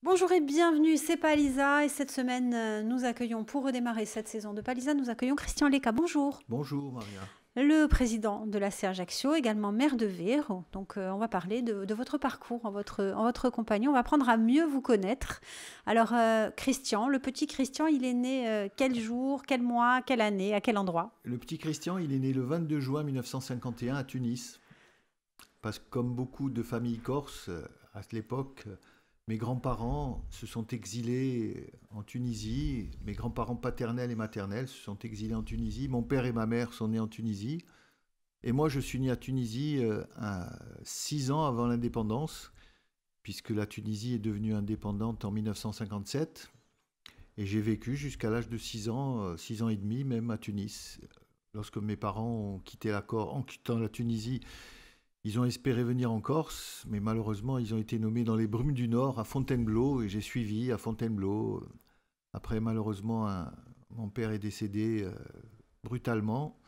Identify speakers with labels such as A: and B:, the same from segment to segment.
A: Bonjour et bienvenue, c'est Palisa et cette semaine nous accueillons pour redémarrer cette saison de Palisa, nous accueillons Christian Leca. Bonjour.
B: Bonjour Maria.
A: Le président de la CA Ajaccio, également maire de Vire. Donc on va parler de votre parcours en votre compagnie, on va apprendre à mieux vous connaître. Alors Christian, le petit Christian, il est né quel jour, quel mois, quelle année, à quel endroit?
B: Le petit Christian, il est né le 22 juin 1951 à Tunis. Parce que comme beaucoup de familles corses, à l'époque, mes grands-parents se sont exilés en Tunisie. Mes grands-parents paternels et maternels se sont exilés en Tunisie. Mon père et ma mère sont nés en Tunisie. Et moi, je suis né à Tunisie à 6 ans avant l'indépendance, puisque la Tunisie est devenue indépendante en 1957. Et j'ai vécu jusqu'à l'âge de 6 ans, 6 ans et demi même à Tunis. Lorsque mes parents ont quitté en quittant la Tunisie, ils ont espéré venir en Corse, mais malheureusement, ils ont été nommés dans les brumes du Nord à Fontainebleau, et j'ai suivi à Fontainebleau. Après, malheureusement, mon père est décédé brutalement,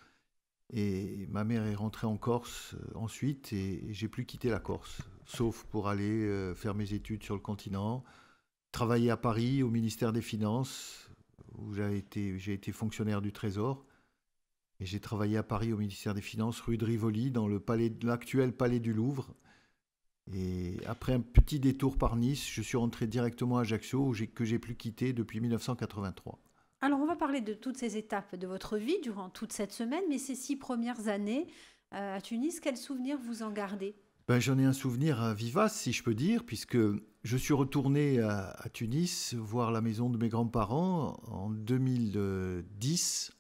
B: et ma mère est rentrée en Corse ensuite, et j'ai plus quitté la Corse, sauf pour aller faire mes études sur le continent, travailler à Paris au ministère des Finances, où j'ai été fonctionnaire du Trésor. Et j'ai travaillé à Paris au ministère des Finances, rue de Rivoli, dans l'actuel palais du Louvre. Et après un petit détour par Nice, je suis rentré directement à Ajaccio, que j'ai plus quitté depuis 1983.
A: Alors on va parler de toutes ces étapes de votre vie durant toute cette semaine, mais ces 6 premières années à Tunis, quels souvenirs vous en gardez?
B: Ben, j'en ai un souvenir vivace, si je peux dire, puisque je suis retourné à Tunis voir la maison de mes grands-parents en 2010.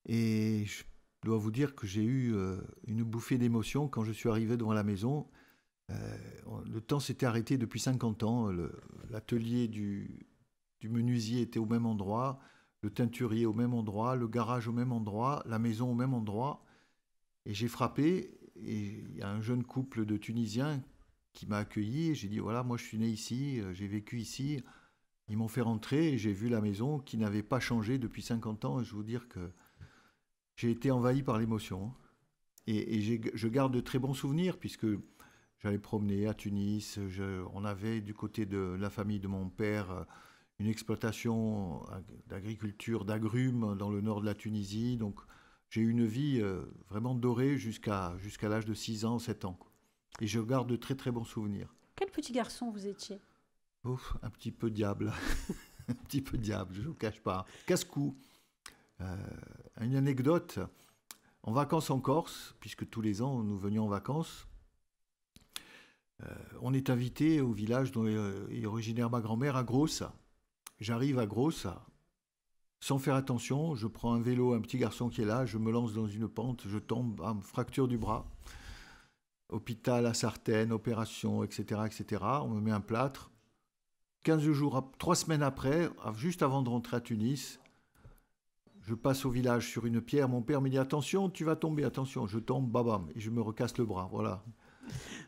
B: Et je dois vous dire que j'ai eu une bouffée d'émotion quand je suis arrivé devant la maison. Euh, le temps s'était arrêté depuis 50 ans. L'atelier du menuisier était au même endroit, le teinturier au même endroit, le garage au même endroit, la maison au même endroit. Et j'ai frappé, et il y a un jeune couple de Tunisiens qui m'a accueilli. Et j'ai dit, voilà, moi je suis né ici, j'ai vécu ici. Ils m'ont fait rentrer et j'ai vu la maison qui n'avait pas changé depuis 50 ans. Et je veux dire que j'ai été envahi par l'émotion. Je garde de très bons souvenirs puisque j'allais promener à Tunis. On avait du côté de la famille de mon père une exploitation d'agriculture, d'agrumes dans le nord de la Tunisie. Donc j'ai eu une vie vraiment dorée jusqu'à l'âge de 6 ans, 7 ans. Et je garde de très très bons souvenirs.
A: Quel petit garçon vous étiez?
B: Ouf, un petit peu diable. Un petit peu diable, je ne vous cache pas. Casse-cou. Euh, une anecdote. En vacances en Corse, puisque tous les ans nous venions en vacances, on est invité au village dont est originaire ma grand-mère, à Grossa. J'arrive à Grossa, sans faire attention, je prends un vélo, un petit garçon qui est là, je me lance dans une pente, je tombe, bam, fracture du bras. Hôpital à Sartène, opération, etc., etc. On me met un plâtre. 15 jours, 3 semaines après, juste avant de rentrer à Tunis, je passe au village sur une pierre. Mon père me dit attention, tu vas tomber, attention. Je tombe, babam, et je me recasse le bras. Voilà.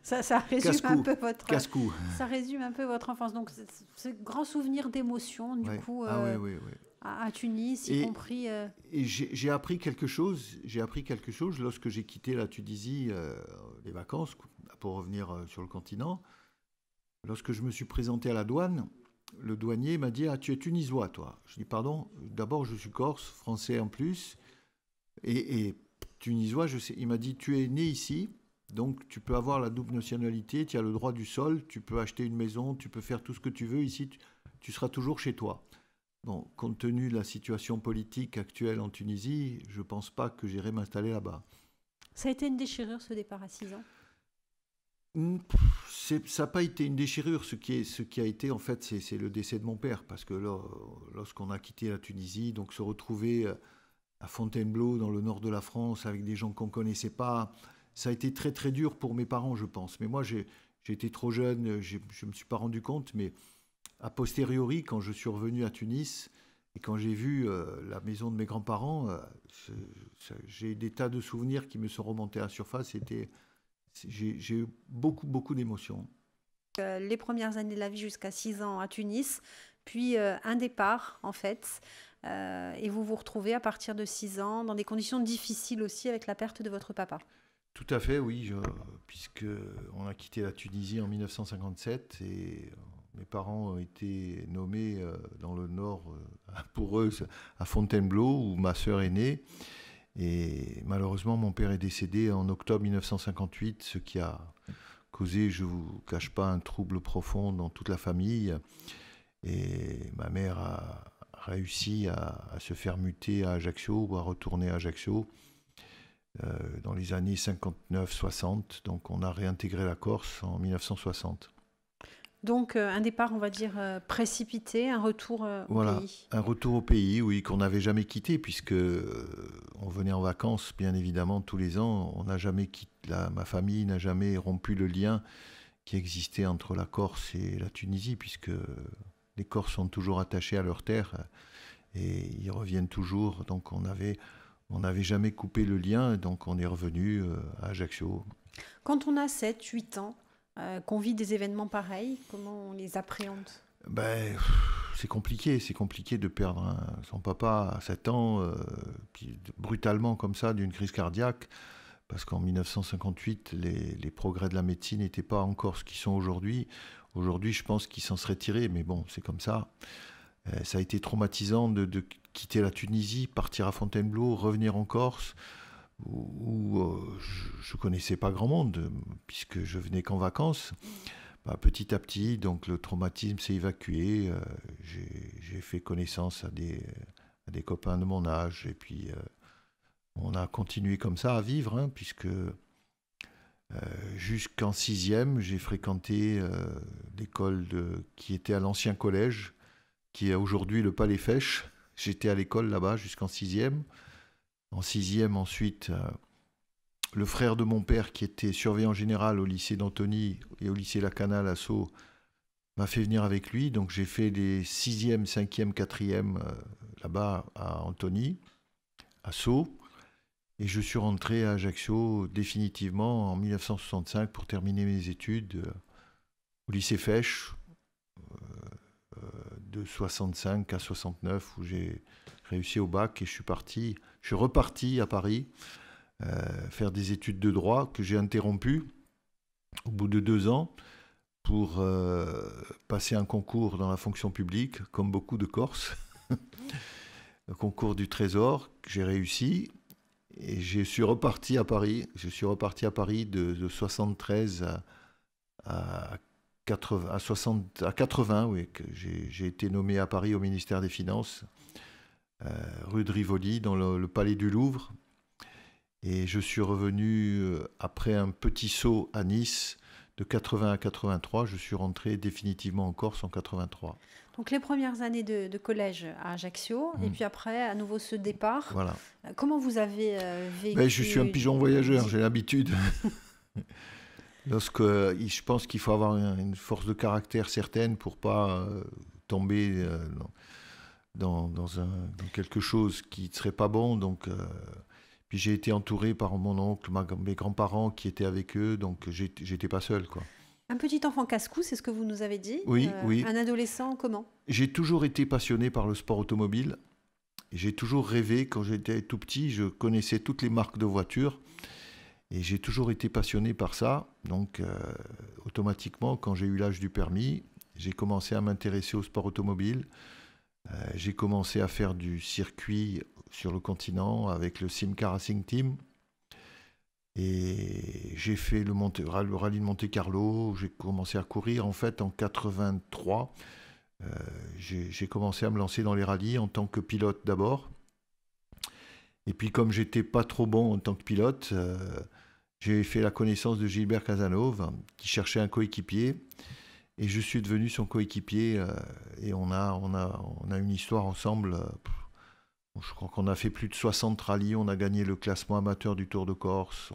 A: Ça résume un
B: Casse-cou.
A: peu votre,
B: Casse-cou.
A: ça résume un peu votre enfance. Donc, ce grand souvenir d'émotion, du
B: Ouais.
A: coup,
B: Ah oui, oui, oui.
A: à Tunis, y
B: Et,
A: compris.
B: et j'ai appris quelque chose. J'ai appris quelque chose lorsque j'ai quitté la Tunisie, les vacances, pour revenir sur le continent. Lorsque je me suis présenté à la douane, le douanier m'a dit ah, tu es tunisois, toi. Je dis pardon, d'abord je suis corse, français en plus. Et tunisois, je sais. Il m'a dit tu es né ici, donc tu peux avoir la double nationalité, tu as le droit du sol, tu peux acheter une maison, tu peux faire tout ce que tu veux ici, tu seras toujours chez toi. Bon, compte tenu de la situation politique actuelle en Tunisie, je ne pense pas que j'irai m'installer là-bas.
A: Ça a été une déchirure ce départ à 6 ans.
B: Ça n'a pas été une déchirure. Ce qui a été, en fait, c'est le décès de mon père. Parce que lorsqu'on a quitté la Tunisie, donc se retrouver à Fontainebleau, dans le nord de la France, avec des gens qu'on ne connaissait pas, ça a été très très dur pour mes parents, je pense. Mais moi, j'ai été trop jeune, je ne me suis pas rendu compte. Mais a posteriori, quand je suis revenu à Tunis et quand j'ai vu la maison de mes grands-parents, j'ai des tas de souvenirs qui me sont remontés à la surface. J'ai eu beaucoup, beaucoup d'émotions.
A: Les premières années de la vie jusqu'à 6 ans à Tunis, puis un départ en fait, et vous vous retrouvez à partir de 6 ans dans des conditions difficiles aussi avec la perte de votre papa.
B: Tout à fait, oui, puisque on a quitté la Tunisie en 1957 et mes parents ont été nommés dans le nord, pour eux, à Fontainebleau, où ma sœur est née. Et malheureusement, mon père est décédé en octobre 1958, ce qui a causé, je ne vous cache pas, un trouble profond dans toute la famille. Et ma mère a réussi à se faire muter à Ajaccio, ou à retourner à Ajaccio dans les années 59-60. Donc on a réintégré la Corse en 1960.
A: Donc un départ, on va dire, précipité, un retour au
B: Voilà,
A: pays.
B: un retour au pays, oui, qu'on n'avait jamais quitté, puisque on venait en vacances, bien évidemment, tous les ans. On n'a jamais quitté, ma famille n'a jamais rompu le lien qui existait entre la Corse et la Tunisie, puisque les Corses sont toujours attachés à leur terre et ils reviennent toujours. Donc on n'avait jamais coupé le lien, donc on est revenu à Ajaccio.
A: Quand on a 7, 8 ans, qu'on vit des événements pareils, comment on les appréhende?
B: Ben, c'est compliqué de perdre son papa à 7 ans, puis brutalement comme ça, d'une crise cardiaque, parce qu'en 1958, les progrès de la médecine n'étaient pas encore ce qu'ils sont aujourd'hui. Aujourd'hui, je pense qu'ils s'en seraient tirés, mais bon, c'est comme ça. Ça a été traumatisant de quitter la Tunisie, partir à Fontainebleau, revenir en Corse, où je ne connaissais pas grand monde, puisque je venais qu'en vacances. Bah, petit à petit, donc le traumatisme s'est évacué. J'ai fait connaissance à des copains de mon âge, et puis on a continué comme ça à vivre, hein, puisque jusqu'en sixième, j'ai fréquenté l'école qui était à l'ancien collège, qui est aujourd'hui le Palais Fèche. J'étais à l'école là-bas jusqu'en sixième. En sixième, ensuite, le frère de mon père, qui était surveillant général au lycée d'Antony et au lycée Lacanal à Sceaux, m'a fait venir avec lui. Donc j'ai fait les sixième, cinquième, quatrième là-bas à Antony, à Sceaux. Et je suis rentré à Ajaccio définitivement en 1965 pour terminer mes études au lycée Fèche, de 65 à 69, où j'ai réussi au bac et je suis reparti à Paris faire des études de droit que j'ai interrompues au bout de 2 ans pour passer un concours dans la fonction publique, comme beaucoup de Corses, le concours du Trésor que j'ai réussi. Et je suis reparti à Paris. Je suis reparti à Paris de 73 à 80, oui, que j'ai été nommé à Paris au ministère des Finances, rue de Rivoli, dans le palais du Louvre. Et je suis revenu après un petit saut à Nice de 80 à 83. Je suis rentré définitivement en Corse en 83.
A: Donc les premières années de collège à Ajaccio, et puis après, à nouveau ce départ.
B: Voilà.
A: Comment vous avez vécu?
B: Ben, je suis un pigeon voyageur, j'ai l'habitude. Je pense qu'il faut avoir une force de caractère certaine pour ne pas tomber dans quelque chose qui ne serait pas bon. Donc, puis j'ai été entouré par mon oncle, mes grands-parents qui étaient avec eux, donc j'étais pas seul, quoi.
A: Un petit enfant casse-cou, c'est ce que vous nous avez dit.
B: Oui, oui.
A: Un adolescent, comment?
B: J'ai toujours été passionné par le sport automobile. J'ai toujours rêvé, quand j'étais tout petit, je connaissais toutes les marques de voitures. Et j'ai toujours été passionné par ça. Donc, automatiquement, quand j'ai eu l'âge du permis, j'ai commencé à m'intéresser au sport automobile. J'ai commencé à faire du circuit sur le continent avec le Simca Racing Team. Et j'ai fait le rallye de Monte-Carlo. J'ai commencé à courir en fait en 83. J'ai commencé à me lancer dans les rallyes en tant que pilote d'abord. Et puis comme j'étais pas trop bon en tant que pilote, j'ai fait la connaissance de Gilbert Casanova qui cherchait un coéquipier. Et je suis devenu son coéquipier et on a une histoire ensemble. Je crois qu'on a fait plus de 60 rallyes. On a gagné le classement amateur du Tour de Corse.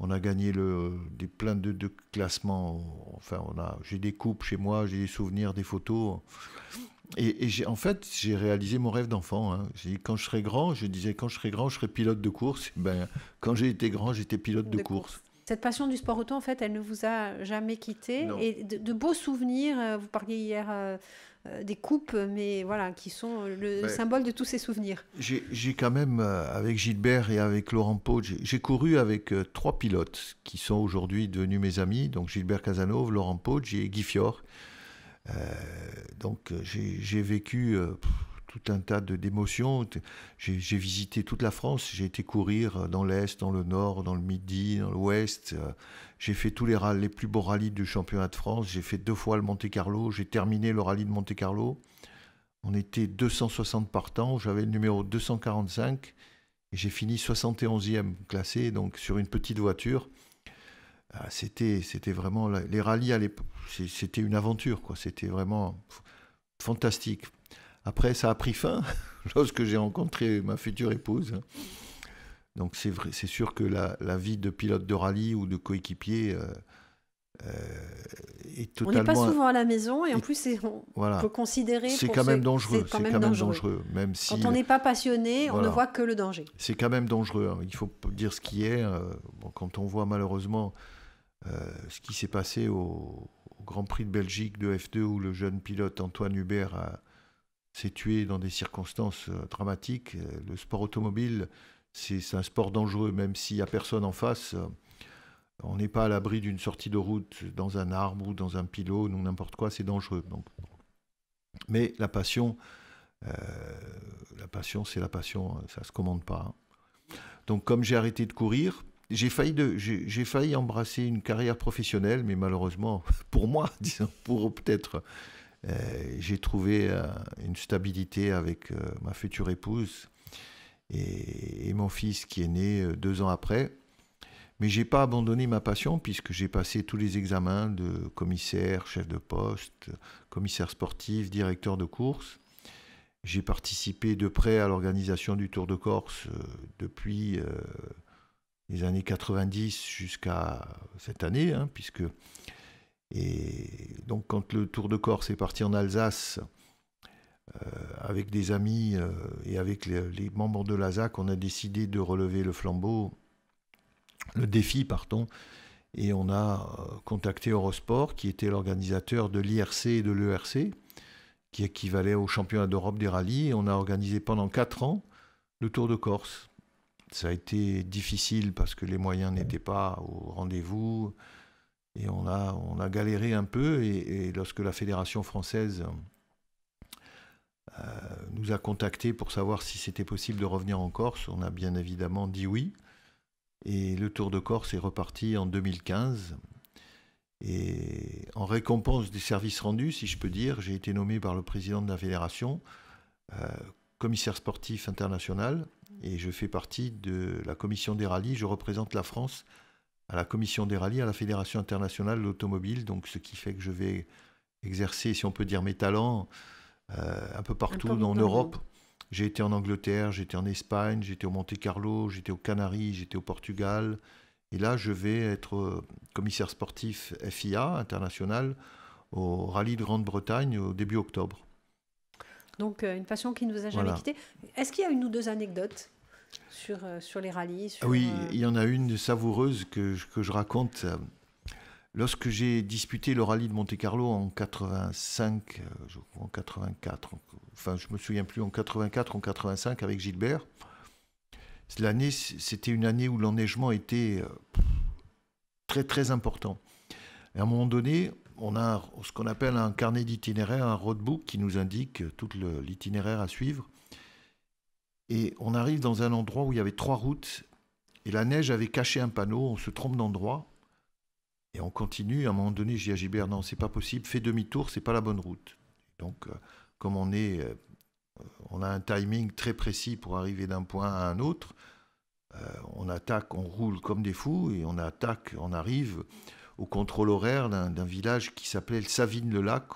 B: On a gagné plein de classements. Enfin, j'ai des coupes chez moi, j'ai des souvenirs, des photos. Et en fait, j'ai réalisé mon rêve d'enfant. Hein. J'ai dit, quand je serai grand, je serai pilote de course. Ben, quand j'ai été grand, j'étais pilote de course.
A: Cette passion du sport auto, en fait, elle ne vous a jamais quitté.
B: Non.
A: Et de beaux souvenirs, vous parliez hier des coupes, mais voilà, qui sont le
B: Ben,
A: symbole de tous ces souvenirs.
B: j'ai quand même, avec Gilbert et avec Laurent Paul, j'ai couru avec 3 pilotes qui sont aujourd'hui devenus mes amis. Donc Gilbert Casanova, Laurent Paul et Guy Fior. Donc j'ai vécu tout un tas d'émotions. J'ai visité toute la France. J'ai été courir dans l'Est, dans le Nord, dans le Midi, dans l'Ouest. J'ai fait tous les plus beaux rallyes du championnat de France. J'ai fait 2 fois le Monte-Carlo. J'ai terminé le rallye de Monte-Carlo. On était 260 partants. J'avais le numéro 245 et j'ai fini 71e classé, donc sur une petite voiture. C'était vraiment les rallyes à l'époque, c'était une aventure, quoi. C'était vraiment fantastique. Après, ça a pris fin lorsque j'ai rencontré ma future épouse. Donc c'est vrai, c'est sûr que la vie de pilote de rallye ou de coéquipier est
A: On n'est pas
B: totalement.
A: souvent à la maison et en
B: Et
A: plus, on
B: voilà,
A: peut considérer
B: c'est
A: pour
B: quand
A: ceux-
B: même dangereux.
A: c'est quand
B: C'est
A: même
B: quand même
A: dangereux.
B: dangereux, même si.
A: Quand on n'est pas passionné, on ne
B: Voilà.
A: voit que le danger.
B: C'est quand même dangereux, hein. Il faut dire ce qui est. Bon, quand on voit malheureusement ce qui s'est passé au Grand Prix de Belgique de F2 où le jeune pilote Antoine Hubert s'est tué dans des circonstances dramatiques. Le sport automobile, c'est un sport dangereux, même s'il n'y a personne en face. On n'est pas à l'abri d'une sortie de route dans un arbre ou dans un pylône ou n'importe quoi, c'est dangereux. Donc. Mais la passion, c'est la passion, ça ne se commande pas, hein. Donc comme j'ai arrêté de courir, j'ai failli embrasser une carrière professionnelle, mais malheureusement, pour moi, disons, pour peut-être, j'ai trouvé une stabilité avec ma future épouse et mon fils qui est né 2 ans après. Mais j'ai pas abandonné ma passion puisque j'ai passé tous les examens de commissaire, chef de poste, commissaire sportif, directeur de course. J'ai participé de près à l'organisation du Tour de Corse depuis les années 90 jusqu'à cette année, hein, puisque. Et donc, quand le Tour de Corse est parti en Alsace, avec des amis et avec les membres de l'ASAC, on a décidé de relever le défi, pardon, et on a contacté Eurosport, qui était l'organisateur de l'IRC et de l'ERC, qui équivalait au championnat d'Europe des rallyes, et on a organisé pendant 4 ans le Tour de Corse. Ça a été difficile parce que les moyens n'étaient pas au rendez-vous et on a galéré un peu et lorsque la Fédération française nous a contactés pour savoir si c'était possible de revenir en Corse, on a bien évidemment dit oui et le Tour de Corse est reparti en 2015 et en récompense des services rendus, si je peux dire, j'ai été nommé par le président de la Fédération commissaire sportif international et je fais partie de la commission des rallyes. Je représente la France à la commission des rallyes, à la Fédération internationale de l'automobile, donc ce qui fait que je vais exercer, si on peut dire, mes talents un peu partout en Europe. J'ai été en Angleterre, j'étais en Espagne, j'étais au Monte-Carlo, j'étais aux Canaries, j'étais au Portugal. Et là, je vais être commissaire sportif FIA international au rallye de Grande-Bretagne au début octobre.
A: Donc, une passion qui ne vous a jamais quitté. Est-ce qu'il y a une ou deux anecdotes sur les rallyes
B: Oui, il y en a une savoureuse que je raconte. Lorsque j'ai disputé le rallye de Monte-Carlo en 85, en 84, enfin je ne me souviens plus, en 84, en 85 avec Gilbert, c'était une année où l'enneigement était très très important. Et à un moment donné, on a ce qu'on appelle un carnet d'itinéraire, un roadbook qui nous indique tout l'itinéraire à suivre. Et on arrive dans un endroit où il y avait 3 routes et la neige avait caché un panneau, on se trompe d'endroit et on continue. À un moment donné, je dis à Gilbert, non, c'est pas possible, fais demi-tour, c'est pas la bonne route. Donc, comme on a un timing très précis pour arriver d'un point à un autre, on attaque, on roule comme des fous et on arrive au contrôle horaire d'un village qui s'appelait Savines-le-Lac,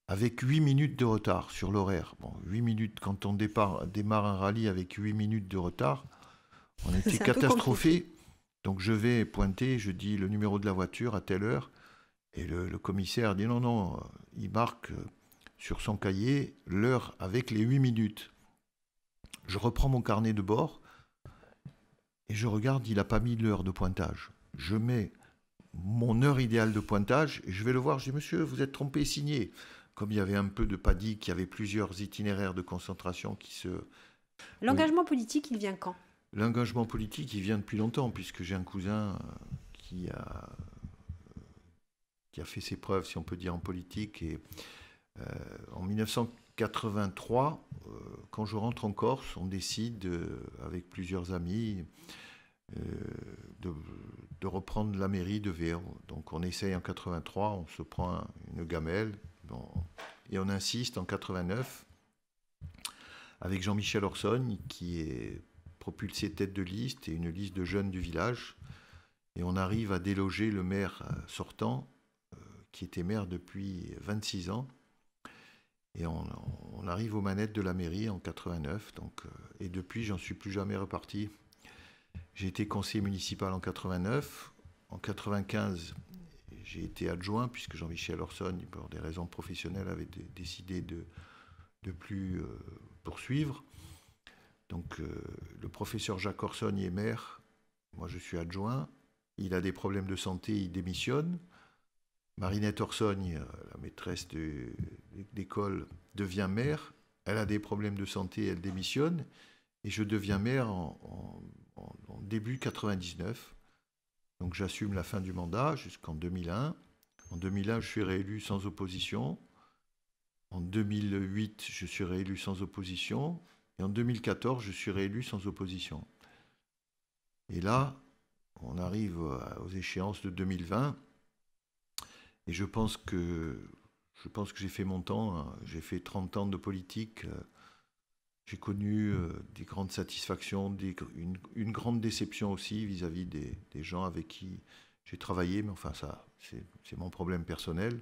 B: avec 8 minutes de retard sur l'horaire. Bon, 8 minutes, quand on démarre un rallye avec 8 minutes de retard, on était catastrophés. Donc je vais pointer, je dis le numéro de la voiture à telle heure, et le commissaire dit non, il marque sur son cahier l'heure avec les 8 minutes. Je reprends mon carnet de bord, et je regarde, il n'a pas mis l'heure de pointage. je mets mon heure idéale de pointage et je vais le voir, je dis monsieur, vous êtes trompé, signez. Comme il y avait un peu de panique, il y avait plusieurs itinéraires de concentration qui se...
A: L'engagement politique, il vient quand?
B: L'engagement politique, il vient depuis longtemps, puisque j'ai un cousin qui a fait ses preuves, si on peut dire, en politique. Et en 1983, quand je rentre en Corse, on décide, avec plusieurs amis, de reprendre la mairie de Vero. Donc on essaye en 83, on se prend une gamelle, bon, et on insiste en 89 avec Jean-Michel Orsogne, qui est propulsé tête de liste et une liste de jeunes du village. Et on arrive à déloger le maire sortant, qui était maire depuis 26 ans. Et on arrive aux manettes de la mairie en 89. Donc, et depuis, j'en suis plus jamais reparti. J'ai été conseiller municipal en 89. En 95, j'ai été adjoint, puisque Jean-Michel Orsogne, pour des raisons professionnelles, avait décidé de plus poursuivre. Donc le professeur Jacques Orsogne est maire, moi je suis adjoint, il a des problèmes de santé, il démissionne. Marinette Orsogne, la maîtresse d'école, devient maire, elle a des problèmes de santé, elle démissionne, et je deviens maire en début 99. Donc j'assume la fin du mandat jusqu'en 2001. En 2001, je suis réélu sans opposition. En 2008, je suis réélu sans opposition. Et en 2014, je suis réélu sans opposition. Et là, on arrive aux échéances de 2020. Et je pense que j'ai fait mon temps. Hein. J'ai fait 30 ans de politique. J'ai connu des grandes satisfactions, une grande déception aussi vis-à-vis des gens avec qui j'ai travaillé. Mais enfin, ça, c'est mon problème personnel.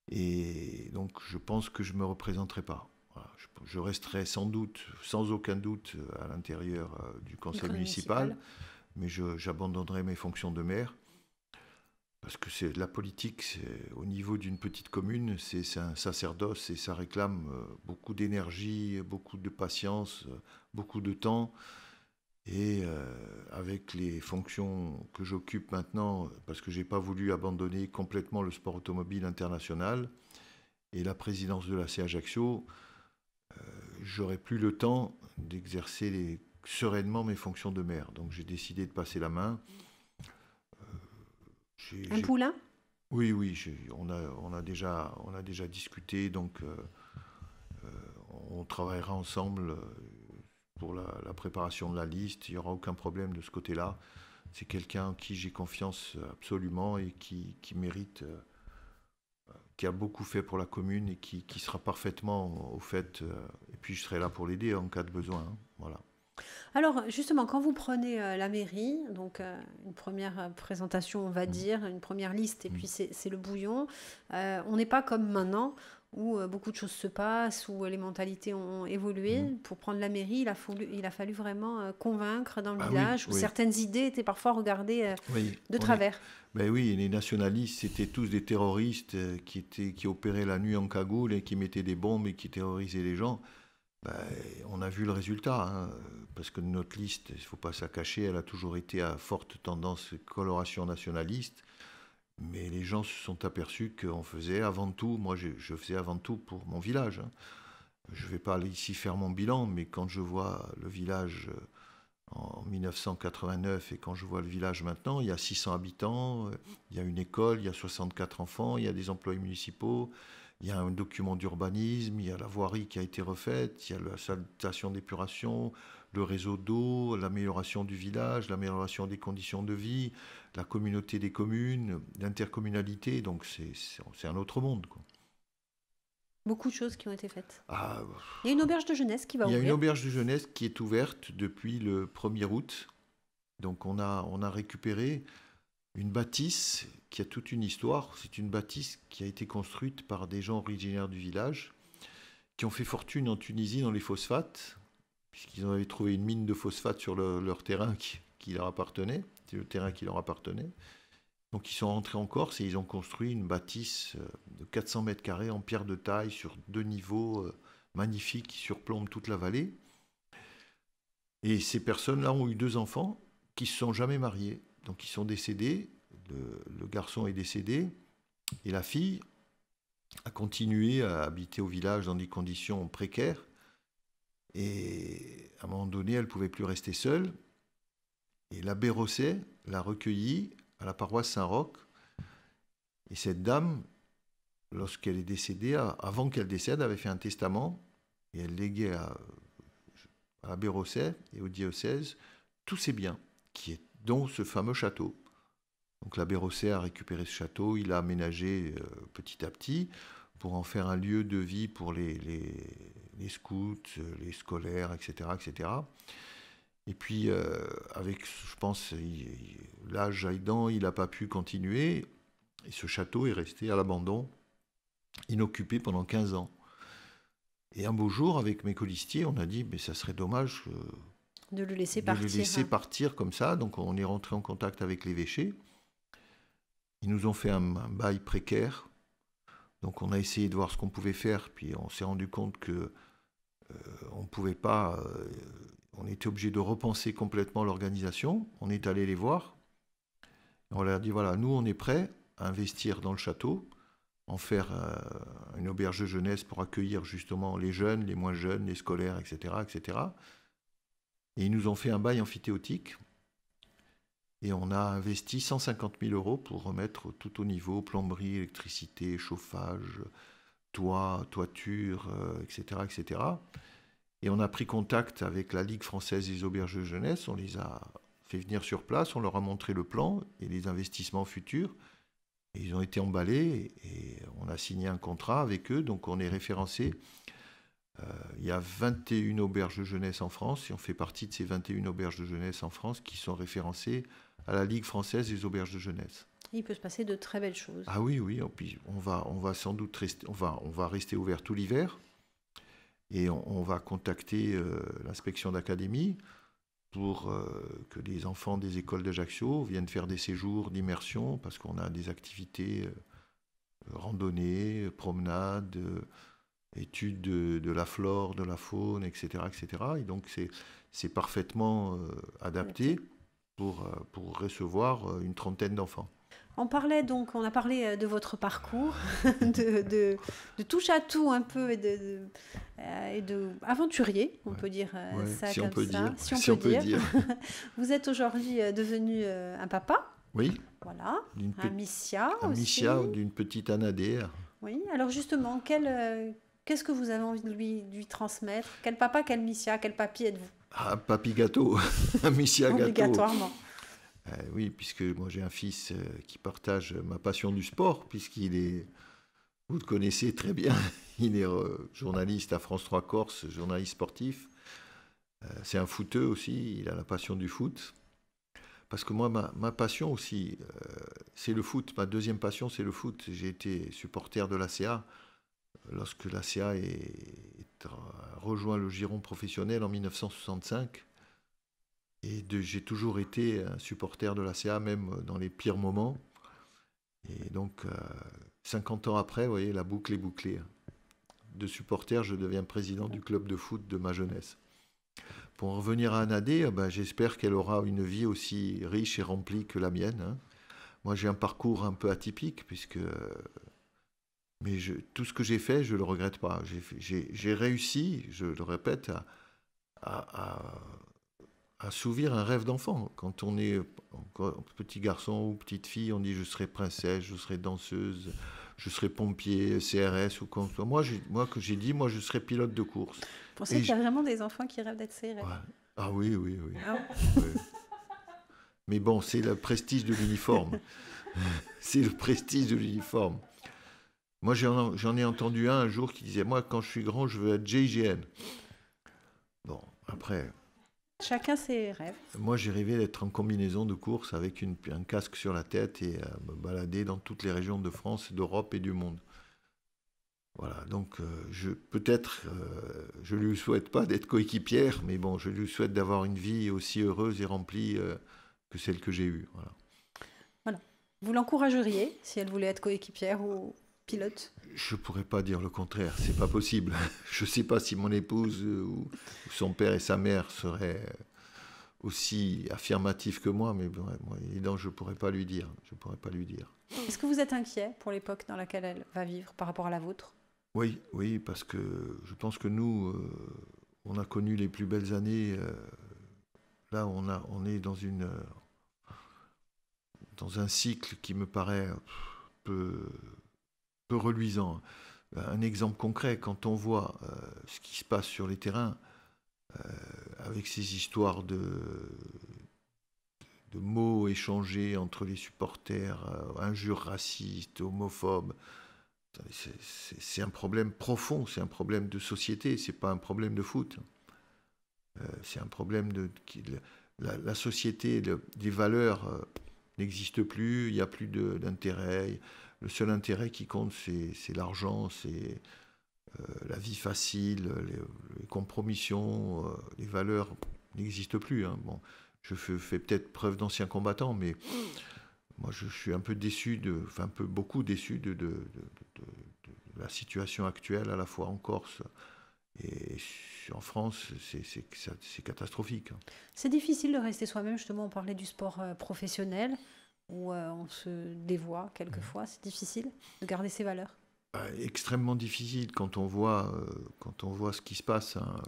B: Et donc, je pense que je ne me représenterai pas. Voilà, je resterai sans doute, sans aucun doute, à l'intérieur du conseil municipal, mais j'abandonnerai mes fonctions de maire. Parce que la politique, au niveau d'une petite commune, c'est un sacerdoce et ça réclame beaucoup d'énergie, beaucoup de patience, beaucoup de temps. Et avec les fonctions que j'occupe maintenant, parce que je n'ai pas voulu abandonner complètement le sport automobile international et la présidence de la C Ajaccio, j'aurais plus le temps d'exercer sereinement mes fonctions de maire. Donc j'ai décidé de passer la main.
A: Un poulain ?
B: Oui, on a déjà discuté, donc on travaillera ensemble pour la préparation de la liste. Il n'y aura aucun problème de ce côté-là. C'est quelqu'un en qui j'ai confiance absolument et qui mérite, qui a beaucoup fait pour la commune et qui sera parfaitement au fait. Et puis je serai là pour l'aider en cas de besoin. Hein, voilà.
A: Alors justement, quand vous prenez la mairie, donc une première présentation, on va dire, une première liste, et puis c'est le bouillon, on n'est pas comme maintenant où beaucoup de choses se passent, où les mentalités ont évolué. Pour prendre la mairie, il a fallu vraiment convaincre dans le village, où certaines idées étaient parfois regardées de travers.
B: Oui, les nationalistes, c'était tous des terroristes qui opéraient la nuit en cagoule et qui mettaient des bombes et qui terrorisaient les gens. On a vu le résultat, hein, parce que notre liste, il ne faut pas s'en cacher, elle a toujours été à forte tendance coloration nationaliste, mais les gens se sont aperçus qu'on faisait avant tout, moi je faisais avant tout pour mon village. Hein. Je ne vais pas ici faire mon bilan, mais quand je vois le village en 1989 et quand je vois le village maintenant, il y a 600 habitants, il y a une école, il y a 64 enfants, il y a des employés municipaux, il y a un document d'urbanisme, il y a la voirie qui a été refaite, il y a la station d'épuration, le réseau d'eau, l'amélioration du village, l'amélioration des conditions de vie, la communauté des communes, l'intercommunalité. Donc c'est un autre monde, quoi.
A: Beaucoup de choses qui ont été faites. Il y a une auberge de jeunesse qui va ouvrir.
B: Il y a une auberge de jeunesse qui est ouverte depuis le 1er août. Donc on a récupéré une bâtisse qui a toute une histoire. C'est une bâtisse qui a été construite par des gens originaires du village qui ont fait fortune en Tunisie dans les phosphates, puisqu'ils avaient trouvé une mine de phosphate sur leur terrain qui leur appartenait. C'est le terrain qui leur appartenait. Donc ils sont rentrés en Corse et ils ont construit une bâtisse de 400 mètres carrés en pierre de taille sur 2 niveaux magnifiques qui surplombent toute la vallée. Et ces personnes-là ont eu 2 enfants qui ne se sont jamais mariés. donc ils sont décédés, le garçon est décédé, et la fille a continué à habiter au village dans des conditions précaires, et à un moment donné, elle ne pouvait plus rester seule, et l'abbé Rosset l'a recueillie à la paroisse Saint-Roch, et cette dame, lorsqu'elle est décédée, avant qu'elle décède, avait fait un testament, et elle léguait à l'abbé Rosset et au diocèse tous ses biens, dont ce fameux château. Donc l'abbé Rosset a récupéré ce château, il l'a aménagé petit à petit pour en faire un lieu de vie pour les scouts, les scolaires, etc. etc. Et puis, avec, je pense, l'âge aidant, il n'a pas pu continuer, et ce château est resté à l'abandon, inoccupé pendant 15 ans. Et un beau jour, avec mes colistiers, on a dit, mais ça serait dommage
A: de le laisser
B: partir comme ça. Donc on est rentré en contact avec l'évêché. Ils nous ont fait un bail précaire. Donc on a essayé de voir ce qu'on pouvait faire. Puis on s'est rendu compte que on ne pouvait pas. On était obligé de repenser complètement l'organisation. On est allé les voir. On leur a dit, voilà, nous on est prêts à investir dans le château, en faire une auberge de jeunesse pour accueillir justement les jeunes, les moins jeunes, les scolaires, etc., etc. Et ils nous ont fait un bail amphithéotique. Et on a investi 150 000 € pour remettre tout au niveau, plomberie, électricité, chauffage, toit, toiture, etc., etc. Et on a pris contact avec la Ligue française des auberges de jeunesse. On les a fait venir sur place, on leur a montré le plan et les investissements futurs. Et ils ont été emballés et on a signé un contrat avec eux. Donc on est référencé. Il y a 21 auberges de jeunesse en France et on fait partie de ces 21 auberges de jeunesse en France qui sont référencées à la Ligue française des auberges de jeunesse.
A: Il peut se passer de très belles choses.
B: Ah oui, oui. Puis on va sans doute rester, on va rester ouvert tout l'hiver et on va contacter l'inspection d'académie pour que les enfants des écoles d'Ajaccio viennent faire des séjours d'immersion parce qu'on a des activités randonnées, promenades, études de la flore, de la faune, etc. etc. Et donc c'est parfaitement adapté pour recevoir une trentaine d'enfants.
A: On a parlé de votre parcours, de touche à tout un peu et de aventurier, on peut dire ça
B: si
A: comme ça.
B: Si on peut dire.
A: Vous êtes aujourd'hui devenu un papa.
B: Oui.
A: Voilà. Un Missia aussi.
B: Un Missia d'une petite Anadère.
A: Oui. Alors justement, qu'est-ce que vous avez envie de lui transmettre? Quel papa, quel Missia, quel papy êtes-vous?
B: Ah, papy gâteau, un Missia gâteau.
A: Obligatoirement.
B: Oui, puisque moi j'ai un fils qui partage ma passion du sport, puisqu'il est, vous le connaissez très bien, il est journaliste à France 3 Corse, journaliste sportif. C'est un footeux aussi, il a la passion du foot. Parce que moi, ma passion aussi, c'est le foot. Ma deuxième passion, c'est le foot. J'ai été supporter de l'ACA lorsque l'ACA a rejoint le giron professionnel en 1965. Et j'ai toujours été un supporter de l'ACA, même dans les pires moments. Et donc, 50 ans après, vous voyez, la boucle est bouclée. De supporter, je deviens président du club de foot de ma jeunesse. Pour en revenir à Anadé, j'espère qu'elle aura une vie aussi riche et remplie que la mienne. Hein. Moi, j'ai un parcours un peu atypique, mais tout ce que j'ai fait, je ne le regrette pas. J'ai réussi, je le répète, à assouvir un rêve d'enfant. Quand on est petit garçon ou petite fille, on dit je serai princesse, je serai danseuse, je serai pompier, CRS ou quoi. Moi, je serai pilote de course.
A: Vous pensez qu'il y a vraiment des enfants qui rêvent d'être CRS?
B: Ouais. Ah oui.
A: Ah.
B: Oui. Mais bon, c'est le prestige de l'uniforme. C'est le prestige de l'uniforme. Moi, j'en ai entendu un jour qui disait, moi, quand je suis grand, je veux être GIGN. Bon, après...
A: Chacun ses rêves.
B: Moi, j'ai rêvé d'être en combinaison de course avec un casque sur la tête et me balader dans toutes les régions de France, d'Europe et du monde. Voilà, donc peut-être, je ne lui souhaite pas d'être coéquipière, mais bon, je lui souhaite d'avoir une vie aussi heureuse et remplie que celle que j'ai eue.
A: Voilà. Vous l'encourageriez si elle voulait être coéquipière ou pilote?
B: Je ne pourrais pas dire le contraire, c'est pas possible. Je ne sais pas si mon épouse ou son père et sa mère seraient aussi affirmatif que moi, mais bon, moi, évidemment, je ne pourrais pas lui dire.
A: Est-ce que vous êtes inquiet pour l'époque dans laquelle elle va vivre par rapport à la vôtre?
B: Oui, parce que je pense que nous, on a connu les plus belles années. Là, on est dans un cycle qui me paraît peu reluisant. Un exemple concret, quand on voit ce qui se passe sur les terrains, avec ces histoires de mots échangés entre les supporters, injures racistes, homophobes, c'est un problème profond, c'est un problème de société, c'est pas un problème de foot. C'est un problème la société, les valeurs n'existent plus, il n'y a plus d'intérêt. Le seul intérêt qui compte, c'est l'argent, c'est la vie facile, les compromissions, les valeurs n'existent plus. Hein. Bon, je fais peut-être preuve d'ancien combattant, mais moi je suis un peu déçu, beaucoup déçu de la situation actuelle, à la fois en Corse et en France, c'est catastrophique.
A: C'est difficile de rester soi-même, justement, on parlait du sport professionnel, où on se dévoie quelquefois, c'est difficile de garder ses valeurs.
B: Extrêmement difficile quand on voit ce qui se passe. Hein.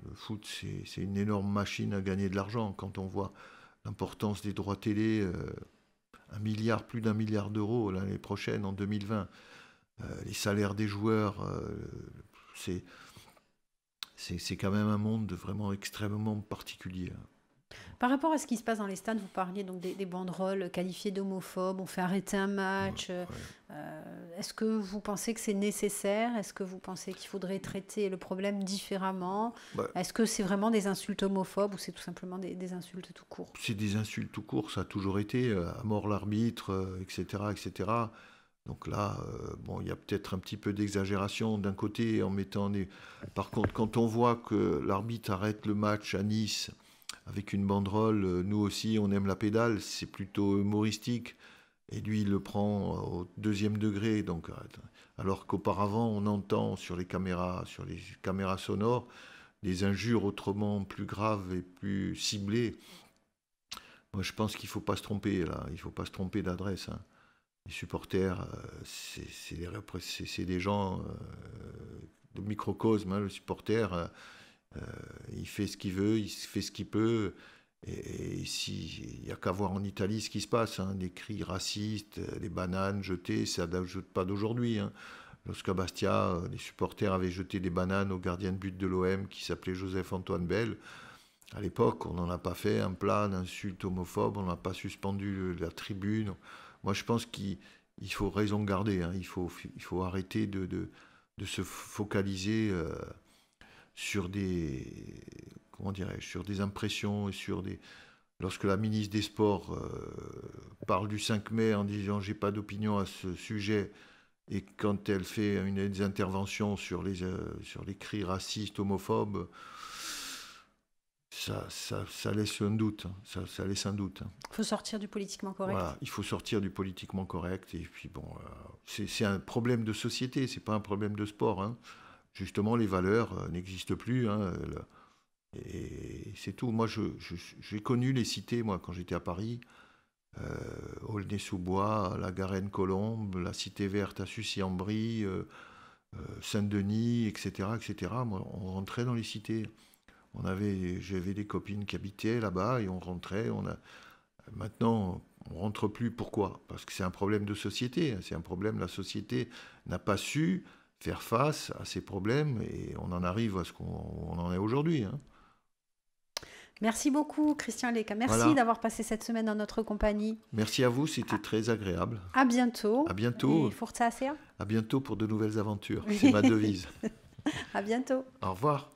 B: Le foot, c'est une énorme machine à gagner de l'argent. Quand on voit l'importance des droits télé, plus d'1 milliard d'euros l'année prochaine, en 2020, les salaires des joueurs, c'est quand même un monde vraiment extrêmement particulier.
A: Par rapport à ce qui se passe dans les stades, vous parliez donc des banderoles qualifiées d'homophobes, on fait arrêter un match. Est-ce que vous pensez que c'est nécessaire? Est-ce que vous pensez qu'il faudrait traiter le problème différemment? Est-ce que c'est vraiment des insultes homophobes ou c'est tout simplement des insultes tout court?
B: C'est des insultes tout court, ça a toujours été, à mort l'arbitre, etc., etc. Donc là, il y a peut-être un petit peu d'exagération d'un côté en mettant des... Par contre, quand on voit que l'arbitre arrête le match à Nice avec une banderole, nous aussi on aime la pédale, c'est plutôt humoristique, et lui il le prend au 2e degré, donc, alors qu'auparavant on entend sur les caméras sonores, des injures autrement plus graves et plus ciblées. Moi je pense qu'il ne faut pas se tromper là, il ne faut pas se tromper d'adresse. Hein. Les supporters, c'est des gens de microcosme, hein, le supporter... il fait ce qu'il veut, il fait ce qu'il peut. Et ici, il n'y a qu'à voir en Italie ce qui se passe. Hein, des cris racistes, des bananes jetées, ça ne date pas d'aujourd'hui. Hein. Lorsqu'à Bastia, les supporters avaient jeté des bananes au gardien de but de l'OM qui s'appelait Joseph-Antoine Bell. À l'époque, on n'en a pas fait un plat d'insultes homophobes, on n'a pas suspendu la tribune. Moi, je pense qu'il faut raison garder. Hein. Il faut arrêter de se focaliser... sur des impressions et lorsque la ministre des Sports parle du 5 mai en disant j'ai pas d'opinion à ce sujet, et quand elle fait des interventions sur les cris racistes, homophobes, ça laisse un doute. Hein. Ça laisse un doute. Hein.
A: Il faut sortir du politiquement correct.
B: Voilà, il faut sortir du politiquement correct. Et puis bon, c'est un problème de société, c'est pas un problème de sport. Hein. Justement, les valeurs n'existent plus. Hein, et c'est tout. Moi, j'ai connu les cités, moi, quand j'étais à Paris. Aulnay-sous-Bois, la Garenne-Colombe, la Cité Verte à Sucy-en-Brie, Saint-Denis, etc., etc. Moi, on rentrait dans les cités. J'avais des copines qui habitaient là-bas et on rentrait. Maintenant, on ne rentre plus. Pourquoi? Parce que c'est un problème de société. C'est un problème. La société n'a pas su faire face à ces problèmes et on en arrive à ce qu'on en est aujourd'hui. Hein.
A: Merci beaucoup, Christian Leca. Merci d'avoir passé cette semaine dans notre compagnie.
B: Merci à vous, c'était très agréable.
A: À bientôt.
B: À bientôt.
A: Et Forza Acea.
B: À bientôt pour de nouvelles aventures. C'est ma devise.
A: À bientôt.
B: Au revoir.